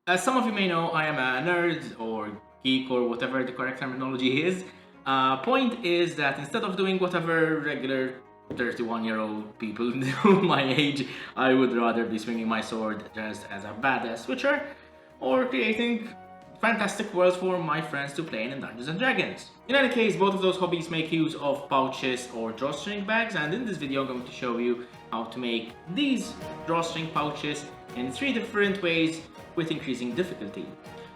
As some of you may know, I am a nerd or geek or whatever the correct terminology is. Point is that instead of doing whatever regular 31-year-old people do my age, I would rather be swinging my sword just as a badass switcher or creating fantastic worlds for my friends to play in Dungeons and Dragons. In any case, both of those hobbies make use of pouches or drawstring bags, and in this video I'm going to show you how to make these drawstring pouches in 3 different ways with increasing difficulty.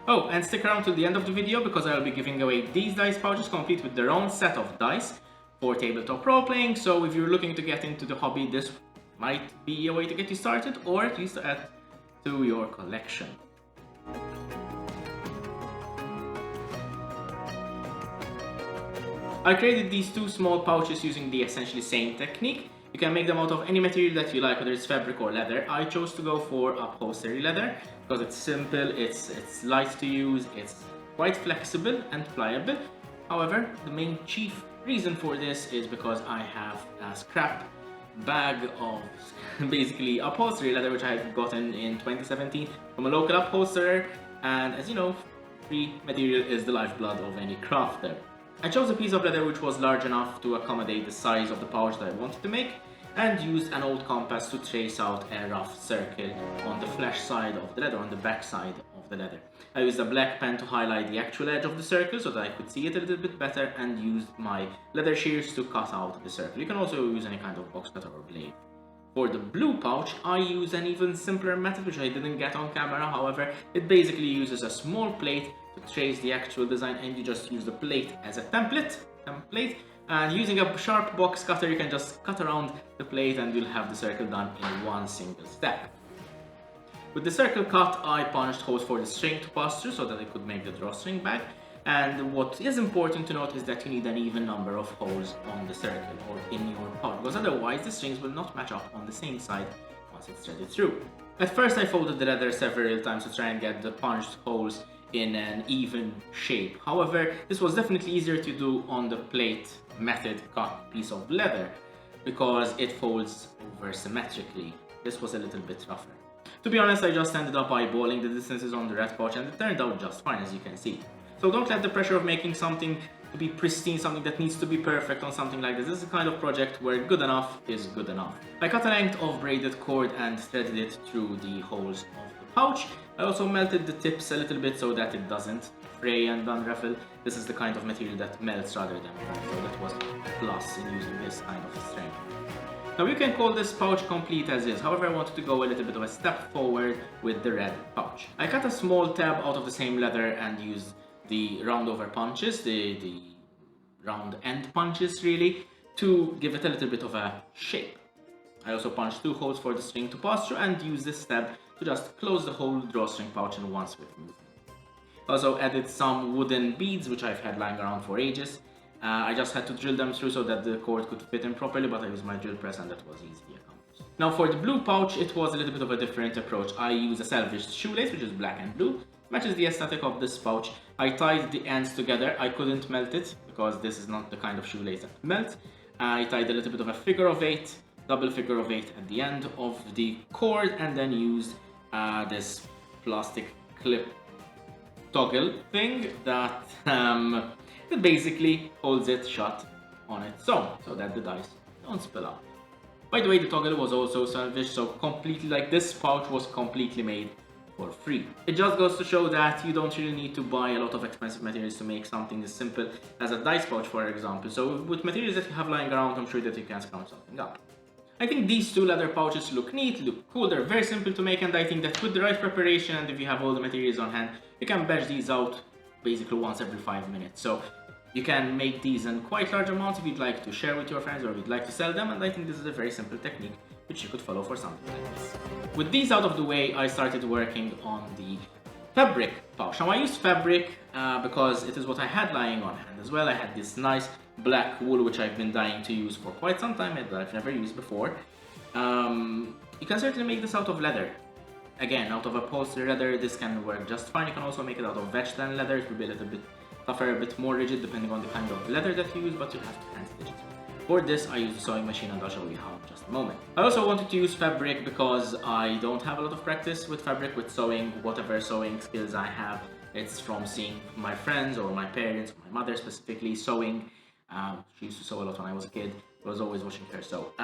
Oh, and stick around till the end of the video because I will be giving away these dice pouches complete with their own set of dice for tabletop role-playing, so if you're looking to get into the hobby, this might be a way to get you started, or at least add to your collection. I created these 2 small pouches using the essentially same technique. You can make them out of any material that you like, whether it's fabric or leather. I chose to go for upholstery leather because it's simple, it's light to use, it's quite flexible and pliable. However, the main chief reason for this is because I have a scrap bag of basically upholstery leather which I had gotten in 2017 from a local upholsterer, and as you know, free material is the lifeblood of any crafter. I chose a piece of leather which was large enough to accommodate the size of the pouch that I wanted to make, and used an old compass to trace out a rough circle on the flesh side of the leather, on the back side of the leather. I used a black pen to highlight the actual edge of the circle so that I could see it a little bit better, and used my leather shears to cut out the circle. You can also use any kind of box cutter or blade. For the blue pouch, I use an even simpler method which I didn't get on camera. However, it basically uses a small plate to trace the actual design, and you just use the plate as a template, and using a sharp box cutter you can just cut around the plate and you'll have the circle done in one single step. With the circle cut, I punched holes for the string to pass through so that I could make the drawstring bag. And what is important to note is that you need an even number of holes on the circle or in your pouch, because otherwise the strings will not match up on the same side once it's threaded through. At first I folded the leather several times to try and get the punched holes in an even shape. However, this was definitely easier to do on the plate method cut piece of leather because it folds over symmetrically. This was a little bit rougher. To be honest, I just ended up eyeballing the distances on the red pouch and it turned out just fine, as you can see. So don't let the pressure of making something to be pristine, something that needs to be perfect on something like this. This is the kind of project where good enough is good enough. I cut a length of braided cord and threaded it through the holes of the pouch. I also melted the tips a little bit so that it doesn't fray and unravel. This is the kind of material that melts rather than fries, so that was a plus in using this kind of string. Now you can call this pouch complete as is, however I wanted to go a little bit of a step forward with the red pouch. I cut a small tab out of the same leather and used the round over punches, the round end punches really, to give it a little bit of a shape. I also punched 2 holes for the string to pass through and used this tab to just close the whole drawstring pouch in one swift movement. Also added some wooden beads which I've had lying around for ages. I just had to drill them through so that the cord could fit in properly, but I used my drill press and that was easily accomplished. Now for the blue pouch, it was a little bit of a different approach. I used a salvaged shoelace which is black and blue, matches the aesthetic of this pouch. I tied the ends together. I couldn't melt it because this is not the kind of shoelace that melts. I tied a little bit of a figure of 8, double figure of 8 at the end of the cord, and then used this plastic clip toggle thing that it basically holds it shut on its own so that the dice don't spill out. By the way, the toggle was also salvaged, so completely, like, this pouch was completely made for free. It just goes to show that you don't really need to buy a lot of expensive materials to make something as simple as a dice pouch, for example. So with materials that you have lying around, I'm sure that you can scrounge something up. I think these 2 leather pouches look neat, look cool, they're very simple to make, and I think that with the right preparation and if you have all the materials on hand, you can batch these out basically once every 5 minutes. So you can make these in quite large amounts if you'd like to share with your friends or if you'd like to sell them, and I think this is a very simple technique which you could follow for something like this. With these out of the way, I started working on the fabric pouch. Now I used fabric because it is what I had lying on hand as well. I had this nice black wool which I've been dying to use for quite some time and that I've never used before. You can certainly make this out of leather. Again, out of upholstery leather, this can work just fine. You can also make it out of vegetable leather. It will be a little bit tougher, a bit more rigid depending on the kind of leather that you use, but you have to hand stitch it. For this, I use the sewing machine, and I'll show you how in just a moment. I also wanted to use fabric because I don't have a lot of practice with fabric, with sewing. Whatever sewing skills I have, it's from seeing my friends or my parents, my mother specifically, sewing. She used to sew a lot when I was a kid. I was always watching her sew.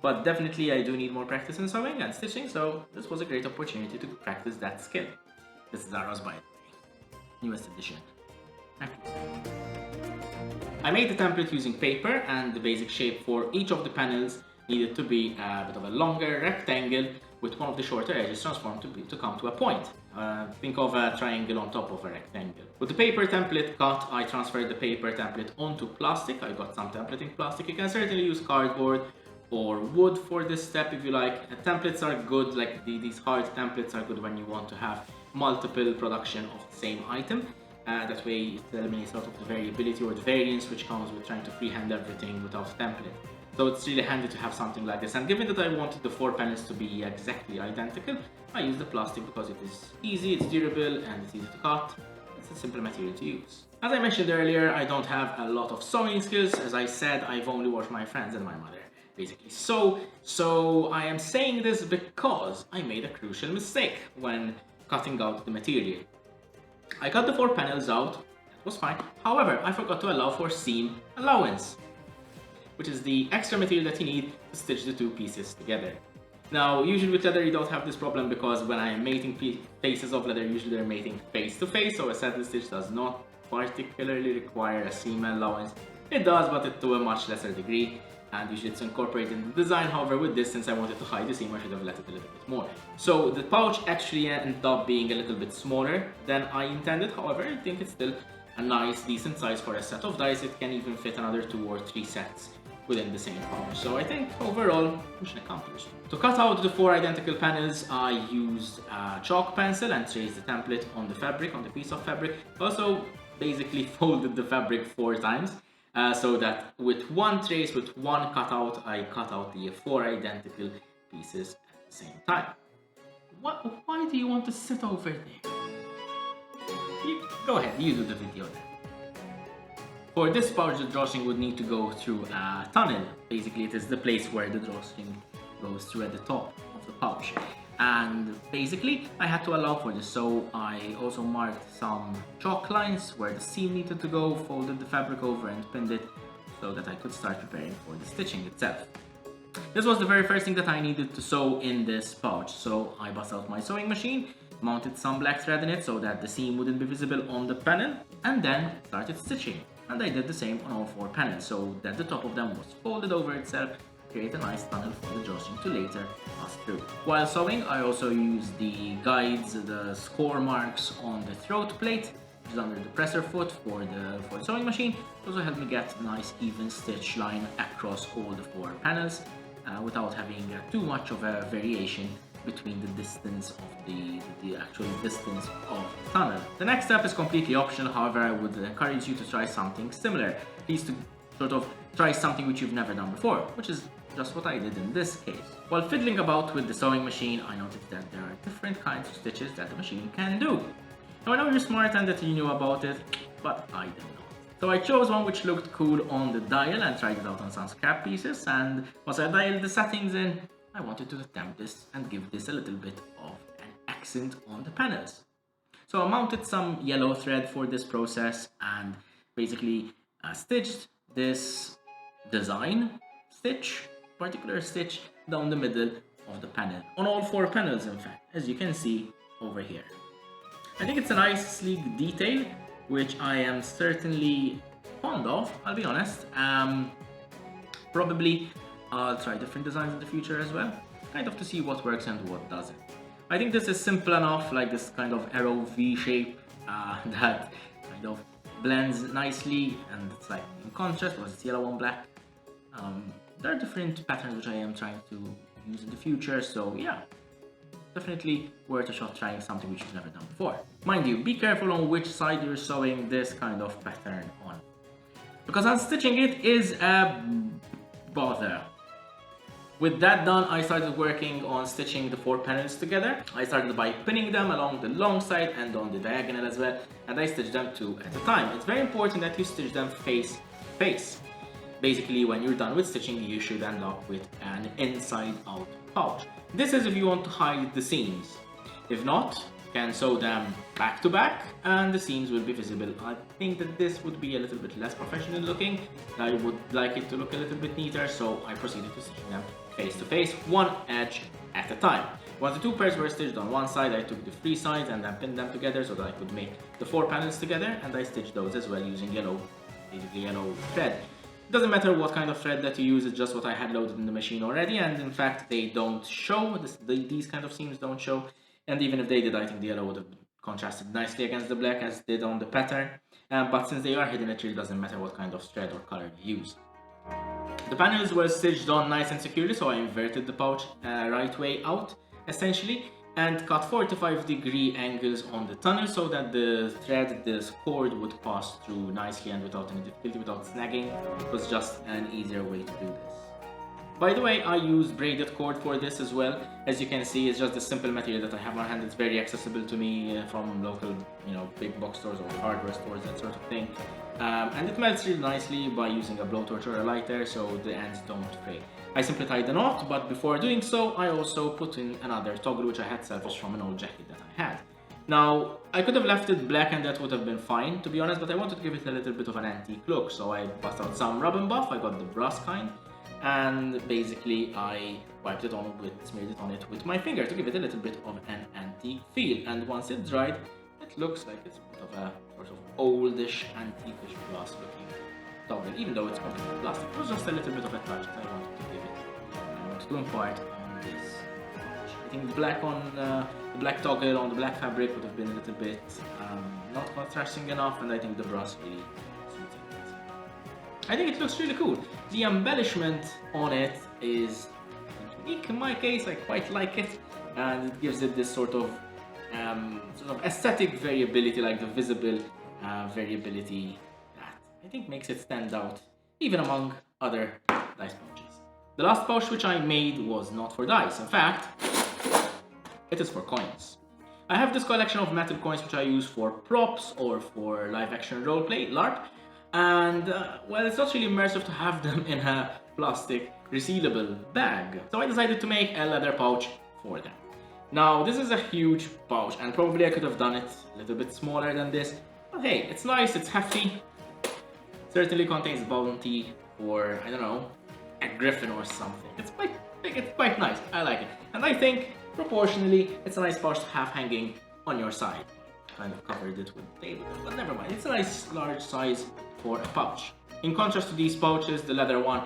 But definitely I do need more practice in sewing and stitching, so this was a great opportunity to practice that skill. This is Zara's, by the way. Newest edition. I made the template using paper, and the basic shape for each of the panels needed to be a bit of a longer rectangle with one of the shorter edges transformed to come to a point. Think of a triangle on top of a rectangle. With the paper template cut, I transferred the paper template onto plastic. I got some templating plastic. You can certainly use cardboard or wood for this step if you like. Templates are good, like these hard templates are good when you want to have multiple production of the same item. That way it eliminates a lot of the variability or the variance which comes with trying to freehand everything without a template. So it's really handy to have something like this, and given that I wanted the 4 panels to be exactly identical, I used the plastic because it is easy, it's durable, and it's easy to cut. It's a simple material to use. As I mentioned earlier, I don't have a lot of sewing skills. As I said, I've only watched my friends and my mother basically sew. So I am saying this because I made a crucial mistake when cutting out the material. I cut the 4 panels out, that was fine. However, I forgot to allow for seam allowance, which is the extra material that you need to stitch the 2 pieces together. Now, usually with leather you don't have this problem because when I am mating pieces of leather, usually they're mating face to face, so a satin stitch does not particularly require a seam allowance. It does, but to a much lesser degree, and usually it's incorporated in the design. However, with this, since I wanted to hide the seam, I should have let it a little bit more. So the pouch actually ended up being a little bit smaller than I intended. However, I think it's still a nice, decent size for a set of dice. It can even fit another 2 or 3 sets within the same pouch. So I think overall, mission accomplished. To cut out the 4 identical panels, I used a chalk pencil and traced the template on the fabric, on the piece of fabric. Also, basically folded the fabric 4 times. So that with one trace, with one cutout, I cut out the 4 identical pieces at the same time. Why do you want to sit over there? Go ahead, you do the video then. For this pouch, the drawstring would need to go through a tunnel. Basically, it is the place where the drawstring goes through at the top of the pouch. And basically, I had to allow for this, so I also marked some chalk lines where the seam needed to go, folded the fabric over and pinned it so that I could start preparing for the stitching itself. This was the very first thing that I needed to sew in this pouch, so I bust out my sewing machine, mounted some black thread in it so that the seam wouldn't be visible on the panel, and then started stitching. And I did the same on all 4 panels, so that the top of them was folded over itself, create a nice tunnel for the drawstring to later pass through. While sewing, I also used the guides, the score marks on the throat plate, which is under the presser foot for the sewing machine. It also helped me get a nice even stitch line across all the 4 panels without having too much of a variation between the distance of the actual distance of the tunnel. The next step is completely optional, however I would encourage you to try something similar. Please to sort of try something which you've never done before, which is just what I did in this case. While fiddling about with the sewing machine, I noticed that there are different kinds of stitches that the machine can do. Now I know you're smart and that you knew about it, but I didn't know. So I chose one which looked cool on the dial and tried it out on some scrap pieces, and once I dialed the settings in, I wanted to attempt this and give this a little bit of an accent on the panels. So I mounted some yellow thread for this process and basically stitched this particular stitch down the middle of the panel. On all 4 panels, in fact, as you can see over here. I think it's a nice sleek detail, which I am certainly fond of, I'll be honest. Probably I'll try different designs in the future as well, kind of to see what works and what doesn't. I think this is simple enough, like this kind of arrow V shape that kind of blends nicely, and it's like in contrast, was it's yellow on black. There are different patterns which I am trying to use in the future, so yeah, definitely worth a shot trying something which you've never done before. Mind you, be careful on which side you're sewing this kind of pattern on, because unstitching it is a bother. With that done, I started working on stitching the 4 panels together. I started by pinning them along the long side and on the diagonal as well, and I stitched them 2 at a time. It's very important that you stitch them face to face. basically when you're done with stitching, you should end up with an inside-out pouch. This is if you want to hide the seams. If not, you can sew them back to back and the seams will be visible. I think that this would be a little bit less professional looking. I would like it to look a little bit neater, so I proceeded to stitch them face to face, one edge at a time. Once the two pairs were stitched on one side, I took the three sides and then pinned them together so that I could make the four panels together, and I stitched those as well using basically yellow thread. It doesn't matter what kind of thread that you use, it's just what I had loaded in the machine already, and in fact they don't show, these kind of seams don't show, and even if they did, I think the yellow would have contrasted nicely against the black as did on the pattern, but since they are hidden, it really doesn't matter what kind of thread or color you use. The panels were stitched on nice and securely, so I inverted the pouch right way out, essentially, and cut 45-degree angles on the tunnel so that the thread, this cord, would pass through nicely and without any difficulty, without snagging. It was just an easier way to do this. By the way, I use braided cord for this as well. As you can see, it's just a simple material that I have on hand. It's very accessible to me from local, big box stores or hardware stores, that sort of thing. And it melts really nicely by using a blowtorch or a lighter, so the ends don't fray. I simply tied the knot, but before doing so, I also put in another toggle which I had salvaged from an old jacket that I had. Now, I could have left it black and that would have been fine, to be honest, but I wanted to give it a little bit of an antique look, so I bust out some rub and buff. I got the brass kind, and basically I wiped it on smeared it on it with my finger to give it a little bit of an antique feel. And once it dried, it looks like it's a bit of a sort of oldish, antique-ish brass looking toggle, even though it's completely plastic. It was just a little bit of a touch that I wanted to give it. I wanted to impart on this. I think the black on the black toggle on the black fabric would have been a little bit not contrasting enough, and I think the brass really suits it. I think it looks really cool. The embellishment on it is unique in my case. I quite like it, and it gives it this sort of aesthetic variability, like the visible variability that I think makes it stand out even among other dice pouches. The last pouch which I made was not for dice. In fact, it is for coins. I have this collection of metal coins which I use for props or for live action roleplay, LARP, and well, it's not really immersive to have them in a plastic resealable bag. So I decided to make a leather pouch for them. Now, this is a huge pouch, and probably I could have done it a little bit smaller than this, but hey, it's nice, it's hefty. Certainly contains bounty for, I don't know, a griffin or something. It's quite big, it's quite nice, I like it. And I think, proportionally, it's a nice pouch to have hanging on your side. Kind of covered it with tape, but never mind. It's a nice large size for a pouch. In contrast to these pouches, the leather one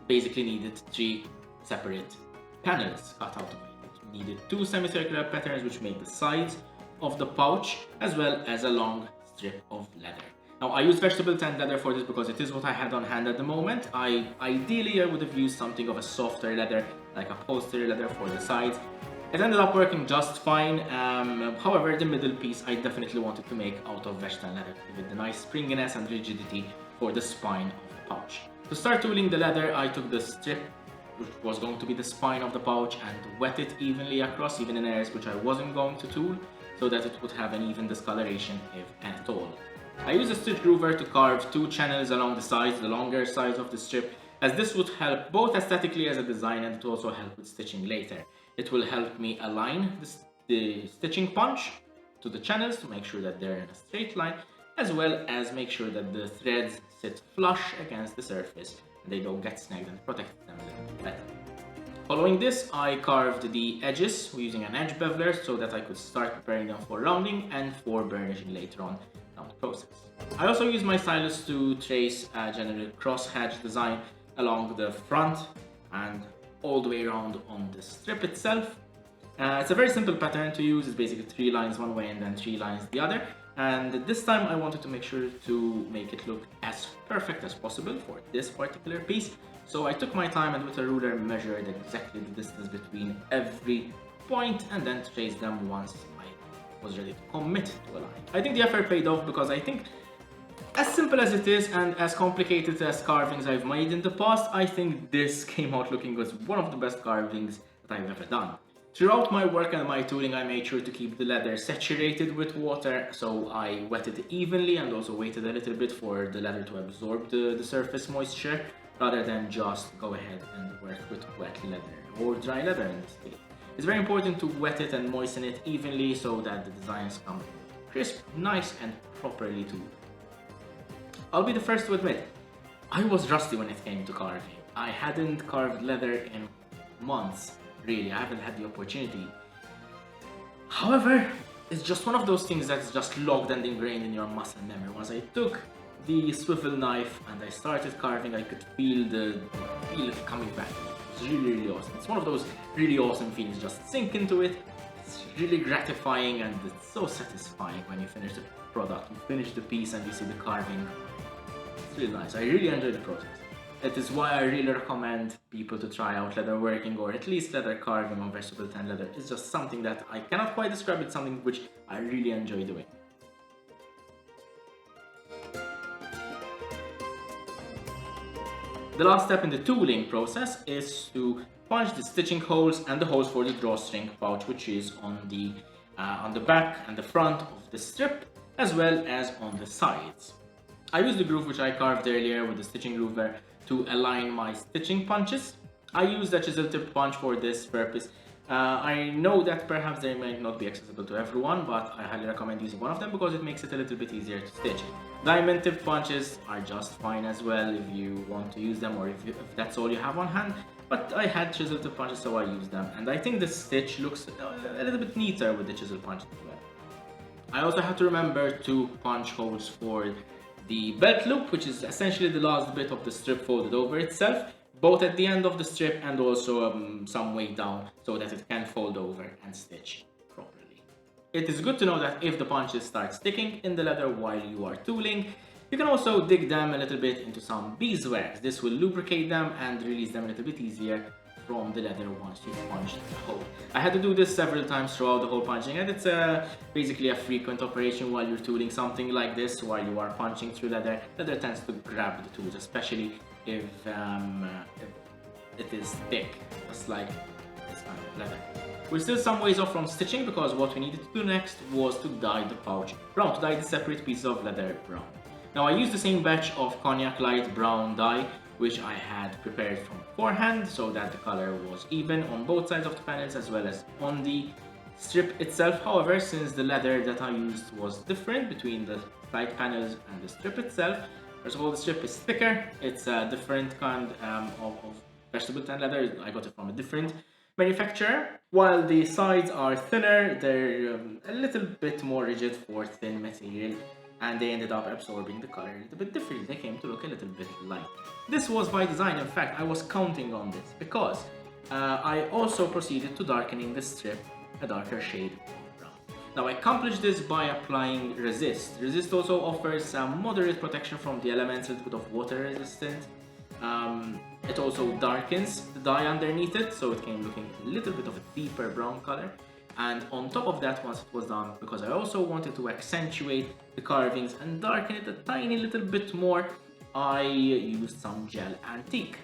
basically needed 3 separate panels cut out of it. It needed 2 semicircular patterns which made the sides of the pouch, as well as a long strip of leather. Now, I use vegetable tanned leather for this because it is what I had on hand at the moment. Ideally I would have used something of a softer leather, like upholstery leather for the sides. It ended up working just fine. However, the middle piece I definitely wanted to make out of vegetable leather to give it the nice springiness and rigidity for the spine of the pouch. To start tooling the leather, I took the strip, which was going to be the spine of the pouch, and wet it evenly across, even in areas which I wasn't going to tool, so that it would have an even discoloration if at all. I used a stitch groover to carve 2 channels along the sides, the longer sides of the strip, as this would help both aesthetically as a design, and it will also help with stitching later. It will help me align the stitching punch to the channels to make sure that they're in a straight line, as well as make sure that the threads sit flush against the surface and they don't get snagged, and protect them a little bit better. Following this, I carved the edges using an edge beveler so that I could start preparing them for rounding and for burnishing later on down the process. I also used my stylus to trace a general crosshatch design along the front and all the way around on the strip itself. It's a very simple pattern to use. It's basically 3 lines one way and then 3 lines the other. And this time I wanted to make sure to make it look as perfect as possible for this particular piece. So I took my time and with a ruler measured exactly the distance between every point and then traced them once I was ready to commit to a line. I think the effort paid off because I think, as simple as it is and as complicated as carvings I've made in the past, I think this came out looking as one of the best carvings that I've ever done. Throughout my work and my tooling, I made sure to keep the leather saturated with water, so I wetted it evenly and also waited a little bit for the leather to absorb the surface moisture rather than just go ahead and work with wet leather or dry leather in this case. It's very important to wet it and moisten it evenly so that the designs come crisp, nice and properly too. I'll be the first to admit, I was rusty when it came to carving. I hadn't carved leather in months, really. I haven't had the opportunity. However, it's just one of those things that's just logged and ingrained in your muscle memory. Once I took the swivel knife and I started carving, I could feel it coming back. It's really, really awesome. It's one of those really awesome feelings. Just sink into it. It's really gratifying and it's so satisfying when you finish the product, you finish the piece and you see the carving. It's really nice. I really enjoy the process. That is why I really recommend people to try out leatherworking or at least leather carving on vegetable tan leather. It's just something that I cannot quite describe. It's something which I really enjoy doing. The last step in the tooling process is to punch the stitching holes and the holes for the drawstring pouch, which is on the back and the front of the strip, as well as on the sides. I used the groove which I carved earlier with the stitching groover to align my stitching punches. I used a chisel tip punch for this purpose. I know that perhaps they might not be accessible to everyone, but I highly recommend using one of them because it makes it a little bit easier to stitch. Diamond tip punches are just fine as well if you want to use them or if that's all you have on hand, but I had chisel tip punches so I used them, and I think the stitch looks a little bit neater with the chisel punch as well. I also have to remember to punch holes for the belt loop, which is essentially the last bit of the strip folded over itself, both at the end of the strip and also some way down so that it can fold over and stitch properly. It is good to know that if the punches start sticking in the leather while you are tooling, you can also dig them a little bit into some beeswax. This will lubricate them and release them a little bit easier from the leather once you've punched the hole. I had to do this several times throughout the whole punching, and it's basically a frequent operation while you're tooling something like this. While you are punching through leather, leather tends to grab the tools, especially if it is thick, just like this kind of leather. We're still some ways off from stitching because what we needed to do next was to dye the pouch brown, to dye the separate pieces of leather brown. Now I used the same batch of cognac light brown dye which I had prepared from beforehand so that the color was even on both sides of the panels as well as on the strip itself. However, since the leather that I used was different between the side panels and the strip itself, first of all, the strip is thicker. It's a different kind of vegetable tan leather. I got it from a different manufacturer. While the sides are thinner, they're a little bit more rigid for thin material, and they ended up absorbing the color a little bit differently. They came to look a little bit light. This was by design. In fact, I was counting on this because I also proceeded to darkening the strip a darker shade of brown. Now I accomplished this by applying resist. Resist also offers some moderate protection from the elements, a little bit of water resistant. It also darkens the dye underneath it, so it came looking a little bit of a deeper brown color. And on top of that, once it was done, because I also wanted to accentuate the carvings and darken it a tiny little bit more, I used some gel antique.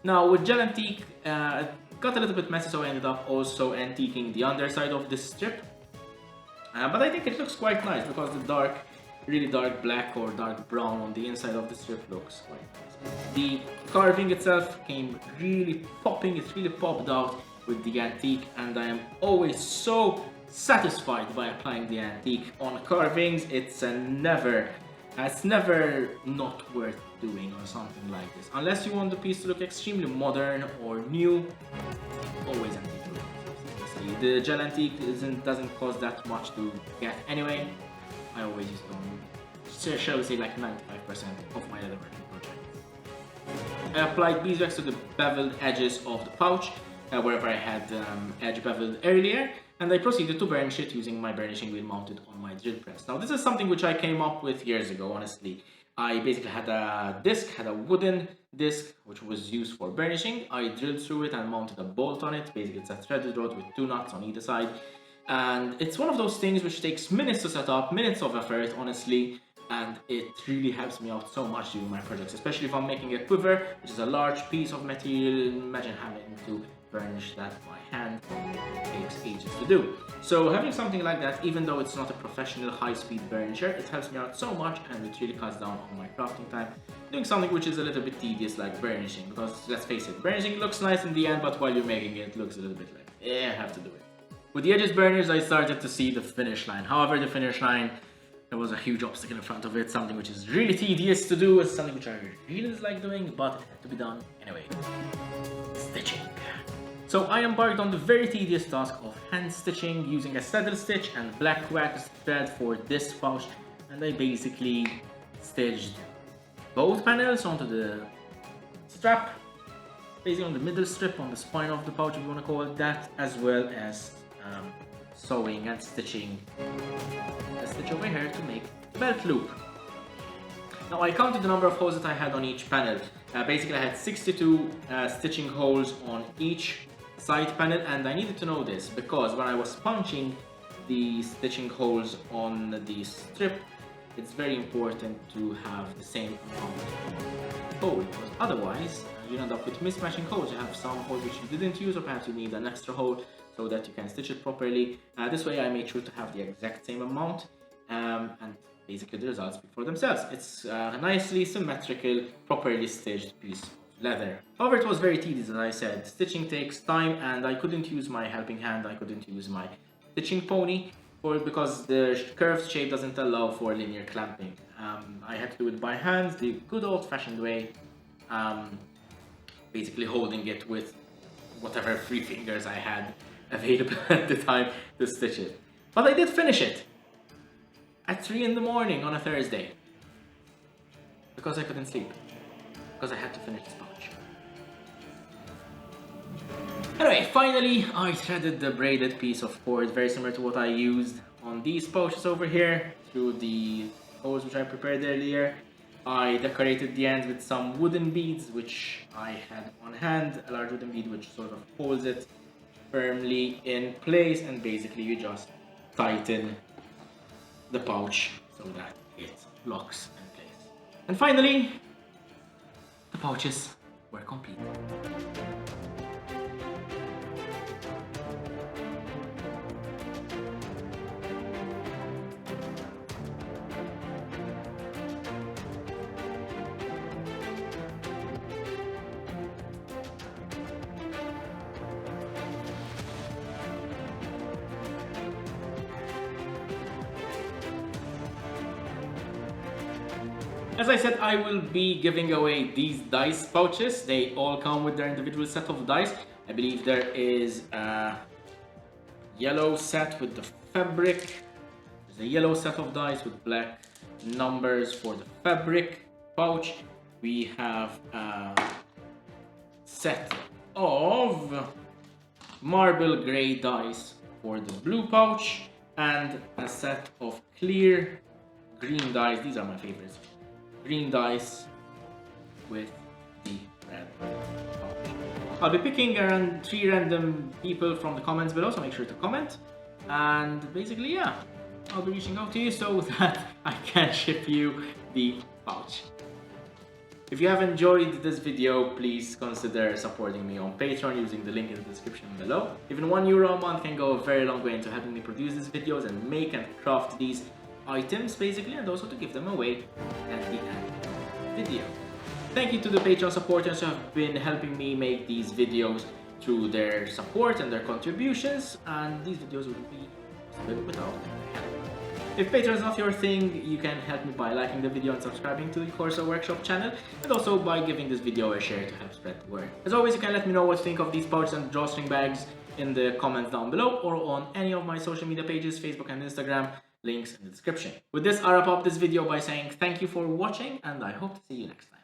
Now with gel antique, it got a little bit messy, so I ended up also antiquing the underside of this strip. But I think it looks quite nice because the really dark black or dark brown on the inside of the strip looks quite nice. The carving itself came really popping, it really popped out with the antique, and I am always so satisfied by applying the antique on carvings. It's never not worth doing on something like this. Unless you want the piece to look extremely modern or new, always antique. The gel antique doesn't cost that much to get anyway. I always use them, shall we say, like 95% of my leatherworking projects. I applied beeswax to the beveled edges of the pouch, wherever I had edge beveled earlier, and I proceeded to burnish it using my burnishing wheel mounted on my drill press. Now this is something which I came up with years ago, honestly. I basically had a wooden disc which was used for burnishing. I drilled through it and mounted a bolt on it. Basically it's a threaded rod with 2 nuts on either side, and it's one of those things which takes minutes to set up, minutes of effort, honestly, and it really helps me out so much during my projects, especially if I'm making a quiver, which is a large piece of material. Imagine having to burnish that by hand takes ages to do. So having something like that, even though it's not a professional high-speed burnisher, it helps me out so much, and it really cuts down on my crafting time doing something which is a little bit tedious like burnishing, because let's face it, burnishing looks nice in the end, but while you're making it, it looks a little bit like, I have to do it. With the edges burnished, I started to see the finish line. However, the finish line, there was a huge obstacle in front of it, something which is really tedious to do, it's something which I really dislike doing, but it had to be done anyway. Stitching. So I embarked on the very tedious task of hand stitching using a saddle stitch and black wax thread for this pouch, and I basically stitched both panels onto the strap, basically on the middle strip on the spine of the pouch, if you want to call it that, as well as sewing and stitching a stitch over here to make the belt loop. Now I counted the number of holes that I had on each panel. Basically I had 62 stitching holes on each side panel, and I needed to know this because when I was punching the stitching holes on the strip, it's very important to have the same amount of hole, because otherwise you end up with mismatching holes. You have some holes which you didn't use, or perhaps you need an extra hole so that you can stitch it properly. This way I made sure to have the exact same amount, and basically the results speak for themselves. It's a nicely symmetrical, properly stitched piece of leather. However, it was very tedious, as I said. Stitching takes time, and I couldn't use my helping hand, I couldn't use my stitching pony, because the curved shape doesn't allow for linear clamping. I had to do it by hand, the good old-fashioned way, basically holding it with whatever 3 fingers I had available at the time to stitch it. But I did finish it at 3 in the morning on a Thursday, because I couldn't sleep, because I had to finish this pouch. Anyway, finally I threaded the braided piece of cord, very similar to what I used on these pouches over here, through the holes which I prepared earlier. I decorated the ends with some wooden beads which I had on hand, a large wooden bead which sort of holds it firmly in place, and basically you just tighten the pouch so that it locks in place. And finally, the pouches were complete. As I said, I will be giving away these dice pouches. They all come with their individual set of dice. I believe there is a yellow set with the fabric. There's a yellow set of dice with black numbers for the fabric pouch. We have a set of marble grey dice for the blue pouch, and a set of clear green dice. These are my favorites. Green dice with the red pouch. I'll be picking around 3 random people from the comments below, so make sure to comment. And basically, yeah, I'll be reaching out to you so that I can ship you the pouch. If you have enjoyed this video, please consider supporting me on Patreon using the link in the description below. Even €1 a month can go a very long way into helping me produce these videos and make and craft these items basically, and also to give them away at the end of the video. Thank you to the Patreon supporters who have been helping me make these videos through their support and their contributions, and these videos would be possible without their help. If Patreon is not your thing, you can help me by liking the video and subscribing to the Corso Workshop channel, and also by giving this video a share to help spread the word. As always, you can let me know what you think of these pouches and drawstring bags in the comments down below, or on any of my social media pages, Facebook and Instagram. Links in the description. With this, I wrap up this video by saying thank you for watching, and I hope to see you next time.